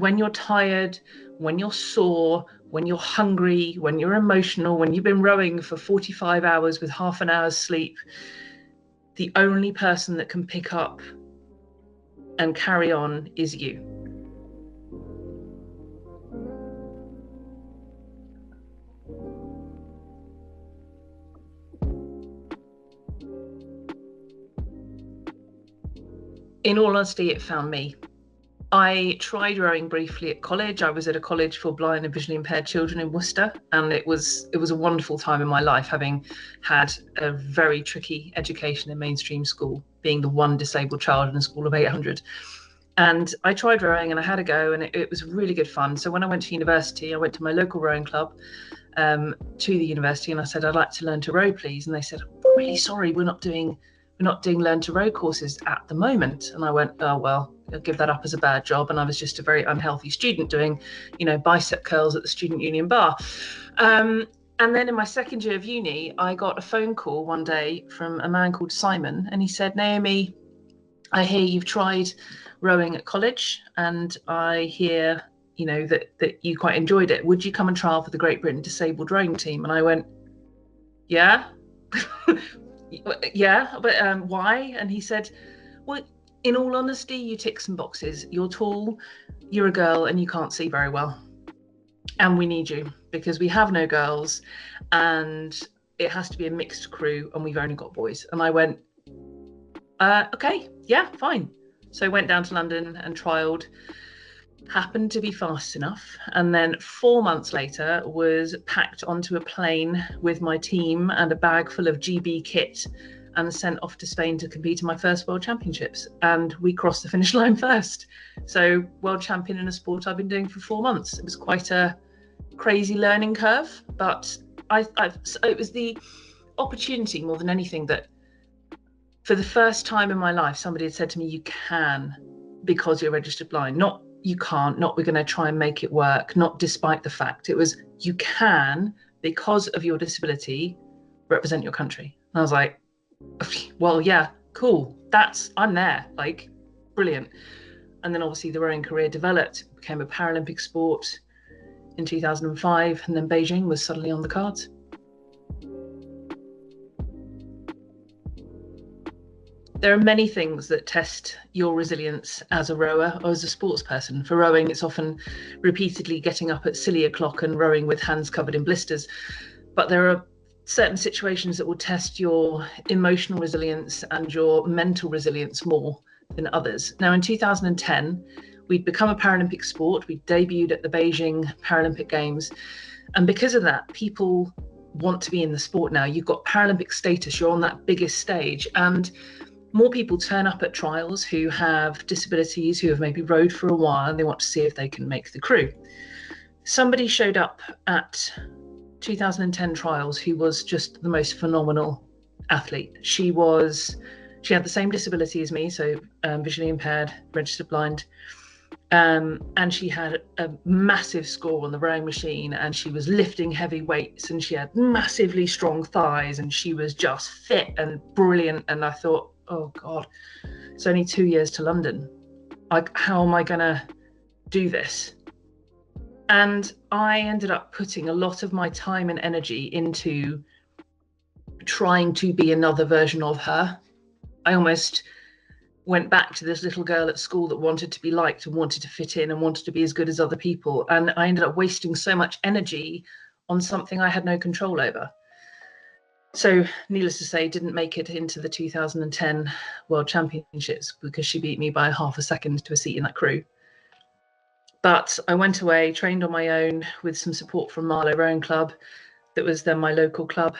when you're tired, when you're sore, when you're hungry, when you're emotional, when you've been rowing for 45 hours with half an hour's sleep, the only person that can pick up and carry on is you. In all honesty, it found me. I tried rowing briefly at college. I was at a college for blind and visually impaired children in Worcester, and it was a wonderful time in my life, having had a very tricky education in mainstream school, being the one disabled child in a school of 800. And I tried rowing and I had a go, and it was really good fun. So when I went to university, I went to my local rowing club, to the university, and I said, I'd like to learn to row, please. And they said, I'm really sorry, we're not doing learn to row courses at the moment. And I went, oh, well, I'll give that up as a bad job. And I was just a very unhealthy student doing, bicep curls at the student union bar. And then in my second year of uni, I got a phone call one day from a man called Simon. And he said, Naomi, I hear you've tried rowing at college, and I hear, that you quite enjoyed it. Would you come and trial for the Great Britain disabled rowing team? And I went, yeah. Yeah, but why? And he said, well, in all honesty, you tick some boxes. You're tall, you're a girl, and you can't see very well. And we need you because we have no girls, and it has to be a mixed crew, and we've only got boys. And I went, okay, yeah, fine. So I went down to London and trialed, happened to be fast enough, and then 4 months later was packed onto a plane with my team and a bag full of GB kit and sent off to Spain to compete in my first World Championships, and we crossed the finish line first. So world champion in a sport I've been doing for 4 months. It was quite a crazy learning curve, but it was the opportunity more than anything that for the first time in my life somebody had said to me, you can because you're registered blind, not you can't, not we're going to try and make it work, not despite the fact. It was you can, because of your disability, represent your country. And I was like, well, yeah, cool, I'm there, like, brilliant. And then obviously the rowing career developed, became a Paralympic sport in 2005, and then Beijing was suddenly on the cards. There are many things that test your resilience as a rower or as a sports person. For rowing, it's often repeatedly getting up at silly o'clock and rowing with hands covered in blisters. But there are certain situations that will test your emotional resilience and your mental resilience more than others. Now, in 2010, we'd become a Paralympic sport. We debuted at the Beijing Paralympic Games. And because of that, people want to be in the sport now. You've got Paralympic status, you're on that biggest stage. And more people turn up at trials who have disabilities, who have maybe rowed for a while, and they want to see if they can make the crew. Somebody showed up at 2010 trials who was just the most phenomenal athlete. She had the same disability as me, so visually impaired, registered blind, and she had a massive score on the rowing machine, and she was lifting heavy weights, and she had massively strong thighs, and she was just fit and brilliant. And I thought, oh God, it's only 2 years to London. Like, how am I gonna do this? And I ended up putting a lot of my time and energy into trying to be another version of her. I almost went back to this little girl at school that wanted to be liked and wanted to fit in and wanted to be as good as other people. And I ended up wasting so much energy on something I had no control over. So needless to say, didn't make it into the 2010 World Championships because she beat me by half a second to a seat in that crew. But I went away, trained on my own with some support from Marlow Rowing Club, that was then my local club,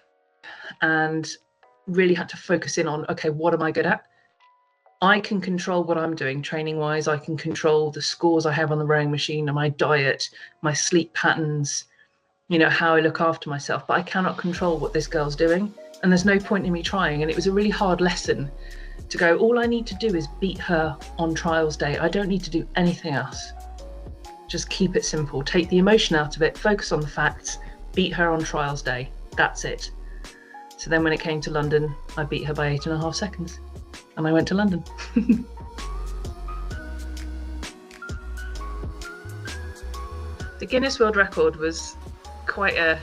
and really had to focus in on, okay, what am I good at? I can control what I'm doing training wise. I can control the scores I have on the rowing machine and my diet, my sleep patterns, how I look after myself, but I cannot control what this girl's doing, and there's no point in me trying. And it was a really hard lesson to go, all I need to do is beat her on trials day. I don't need to do anything else. Just keep it simple, take the emotion out of it, focus on the facts, beat her on trials day. That's it. So then when it came to London, I beat her by 8.5 seconds, and I went to London. The Guinness World Record was quite a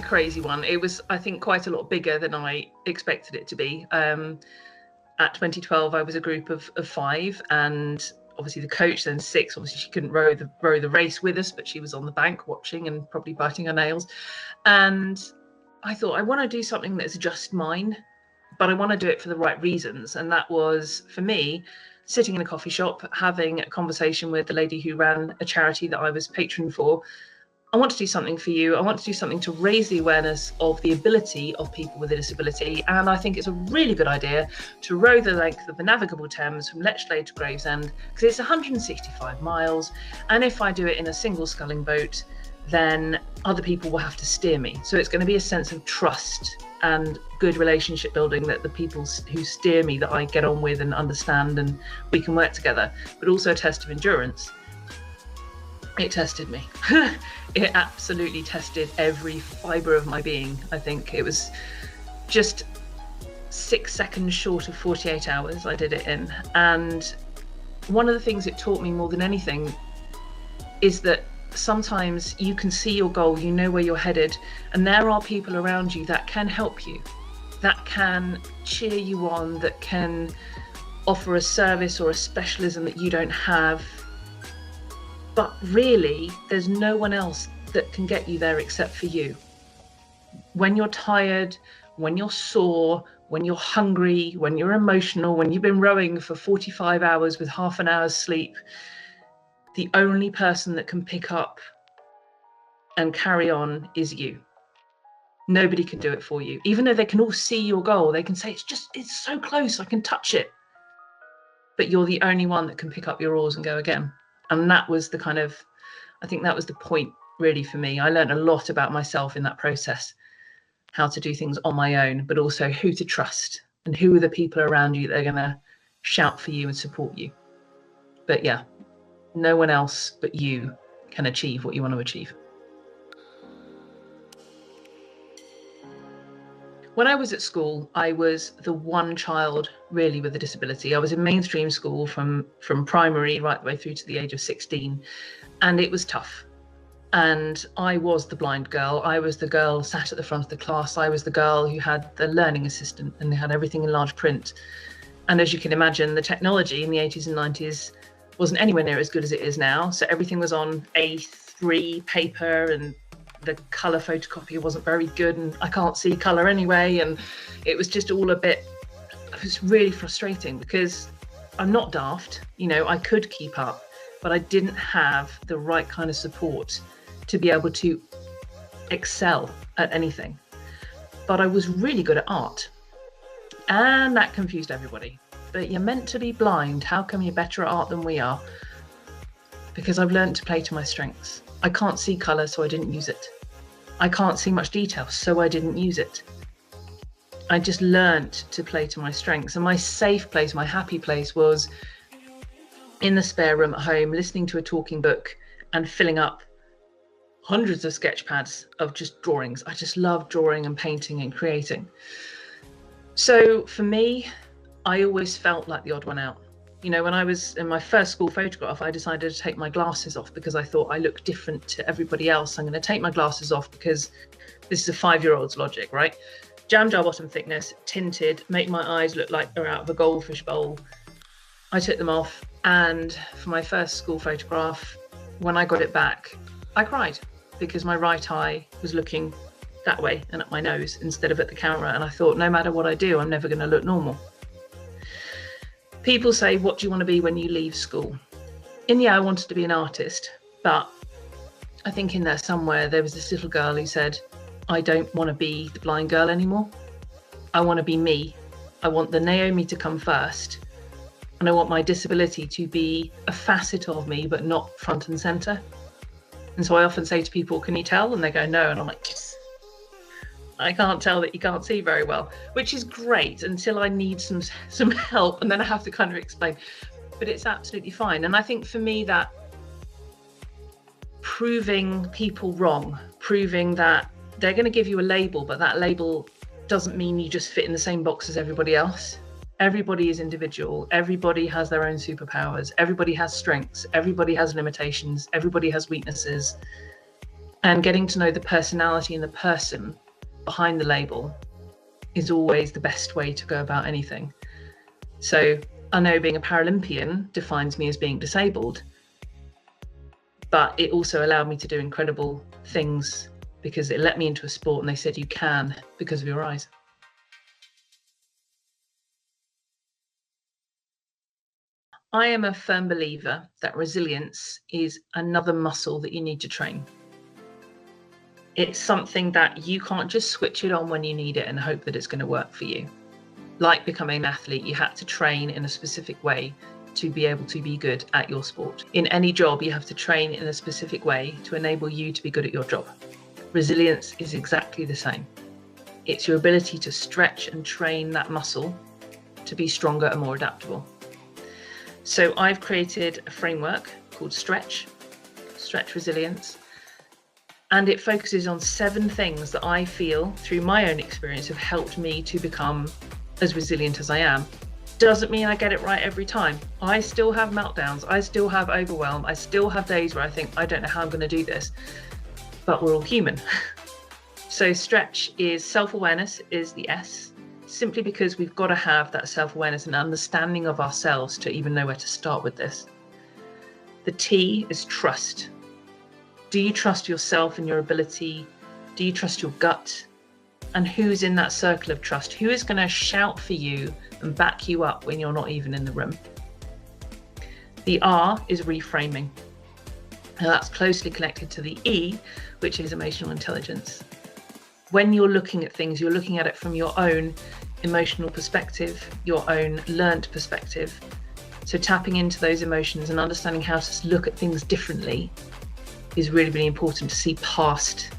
crazy one. It was, I think, quite a lot bigger than I expected it to be. At 2012, I was a group of 5, and obviously the coach, then 6. Obviously, she couldn't row the race with us, but she was on the bank watching and probably biting her nails. And I thought, I want to do something that's just mine, but I want to do it for the right reasons. And that was, for me, sitting in a coffee shop, having a conversation with the lady who ran a charity that I was patron for. I want to do something for you. I want to do something to raise the awareness of the ability of people with a disability. And I think it's a really good idea to row the length of the navigable Thames from Lechlade to Gravesend, because it's 165 miles. And if I do it in a single sculling boat, then other people will have to steer me. So it's going to be a sense of trust and good relationship building, that the people who steer me, that I get on with and understand, and we can work together, but also a test of endurance. It tested me. It absolutely tested every fibre of my being. I think it was just 6 seconds short of 48 hours I did it in. And one of the things it taught me more than anything is that sometimes you can see your goal, you know where you're headed, and there are people around you that can help you, that can cheer you on, that can offer a service or a specialism that you don't have. But really, there's no one else that can get you there except for you. When you're tired, when you're sore, when you're hungry, when you're emotional, when you've been rowing for 45 hours with half an hour's sleep, the only person that can pick up and carry on is you. Nobody can do it for you. Even though they can all see your goal, they can say, it's so close, I can touch it. But you're the only one that can pick up your oars and go again. And that was I think that was the point really for me. I learned a lot about myself in that process, how to do things on my own, but also who to trust and who are the people around you that are going to shout for you and support you. But yeah, no one else but you can achieve what you want to achieve. When I was at school, I was the one child really with a disability. I was in mainstream school from primary right the way through to the age of 16, and it was tough. And I was the blind girl. I was the girl sat at the front of the class. I was the girl who had the learning assistant, and they had everything in large print. And as you can imagine, the technology in the 80s and 90s wasn't anywhere near as good as it is now. So everything was on A3 paper, and the colour photocopier wasn't very good, and I can't see colour anyway, and it was just all it was really frustrating, because I'm not daft, I could keep up, but I didn't have the right kind of support to be able to excel at anything. But I was really good at art, and that confused everybody. But you're meant to be blind, how come you're better at art than we are? Because I've learned to play to my strengths. I can't see colour, so I didn't use it. I can't see much detail, so I didn't use it. I just learnt to play to my strengths. And my safe place, my happy place, was in the spare room at home, listening to a talking book and filling up hundreds of sketch pads of just drawings. I just love drawing and painting and creating. So for me, I always felt like the odd one out. When I was in my first school photograph, I decided to take my glasses off because I thought I looked different to everybody else. I'm going to take my glasses off because this is a 5-year-old's logic, right? Jam jar bottom thickness, tinted, make my eyes look like they're out of a goldfish bowl. I took them off, and for my first school photograph, when I got it back, I cried because my right eye was looking that way and at my nose instead of at the camera. And I thought, no matter what I do, I'm never going to look normal. People say, what do you want to be when you leave school? And yeah, I wanted to be an artist, but I think in there somewhere, there was this little girl who said, I don't want to be the blind girl anymore. I want to be me. I want the Naomi to come first. And I want my disability to be a facet of me, but not front and center. And so I often say to people, can you tell? And they go, no. And I'm like, yes. I can't tell that you can't see very well, which is great until I need some help, and then I have to kind of explain, but it's absolutely fine. And I think for me, that proving people wrong, proving that they're going to give you a label, but that label doesn't mean you just fit in the same box as everybody else. Everybody is individual. Everybody has their own superpowers. Everybody has strengths. Everybody has limitations. Everybody has weaknesses. And getting to know the personality and the person behind the label is always the best way to go about anything. So I know being a Paralympian defines me as being disabled, but it also allowed me to do incredible things because it let me into a sport and they said you can because of your eyes. I am a firm believer that resilience is another muscle that you need to train. It's something that you can't just switch it on when you need it and hope that it's going to work for you. Like becoming an athlete, you had to train in a specific way to be able to be good at your sport. In any job, you have to train in a specific way to enable you to be good at your job. Resilience is exactly the same. It's your ability to stretch and train that muscle to be stronger and more adaptable. So I've created a framework called Stretch Resilience, and it focuses on 7 things that I feel through my own experience have helped me to become as resilient as I am. Doesn't mean I get it right every time. I still have meltdowns. I still have overwhelm. I still have days where I think, I don't know how I'm going to do this, but we're all human. So Stretch is self-awareness is the S, simply because we've got to have that self-awareness and understanding of ourselves to even know where to start with this. The T is trust. Do you trust yourself and your ability? Do you trust your gut? And who's in that circle of trust? Who is going to shout for you and back you up when you're not even in the room? The R is reframing. Now that's closely connected to the E, which is emotional intelligence. When you're looking at things, you're looking at it from your own emotional perspective, your own learnt perspective. So tapping into those emotions and understanding how to look at things differently is really, really important to see past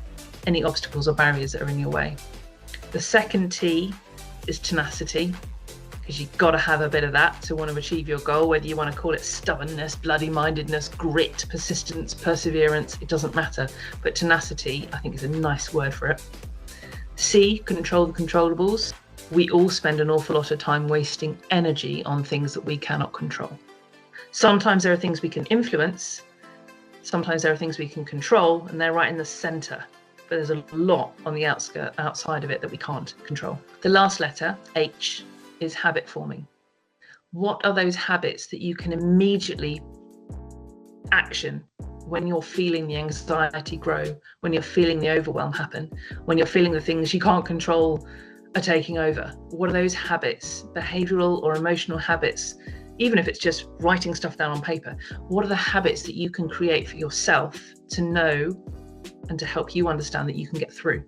any obstacles or barriers that are in your way. The second T is tenacity, because you've got to have a bit of that to want to achieve your goal, whether you want to call it stubbornness, bloody-mindedness, grit, persistence, perseverance, it doesn't matter. But tenacity, I think, is a nice word for it. C, control the controllables. We all spend an awful lot of time wasting energy on things that we cannot control. Sometimes there are things we can influence, sometimes there are things we can control, and they're right in the center. But there's a lot on the outside of it that we can't control. The last letter, H, is habit forming. What are those habits that you can immediately action when you're feeling the anxiety grow, when you're feeling the overwhelm happen, when you're feeling the things you can't control are taking over? What are those habits, behavioral or emotional habits, even if it's just writing stuff down on paper? What are the habits that you can create for yourself to know and to help you understand that you can get through?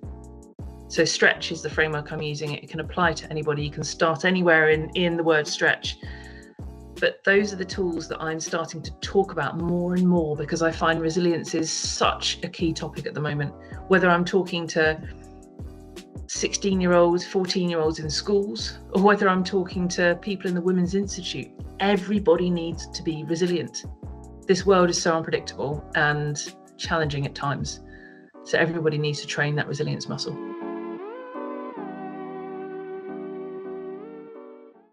So Stretch is the framework I'm using. It can apply to anybody. You can start anywhere in the word stretch. But those are the tools that I'm starting to talk about more and more, because I find resilience is such a key topic at the moment. Whether I'm talking to 16-year-olds, 14-year-olds in schools, or whether I'm talking to people in the Women's Institute, everybody needs to be resilient. This world is so unpredictable and challenging at times. So everybody needs to train that resilience muscle.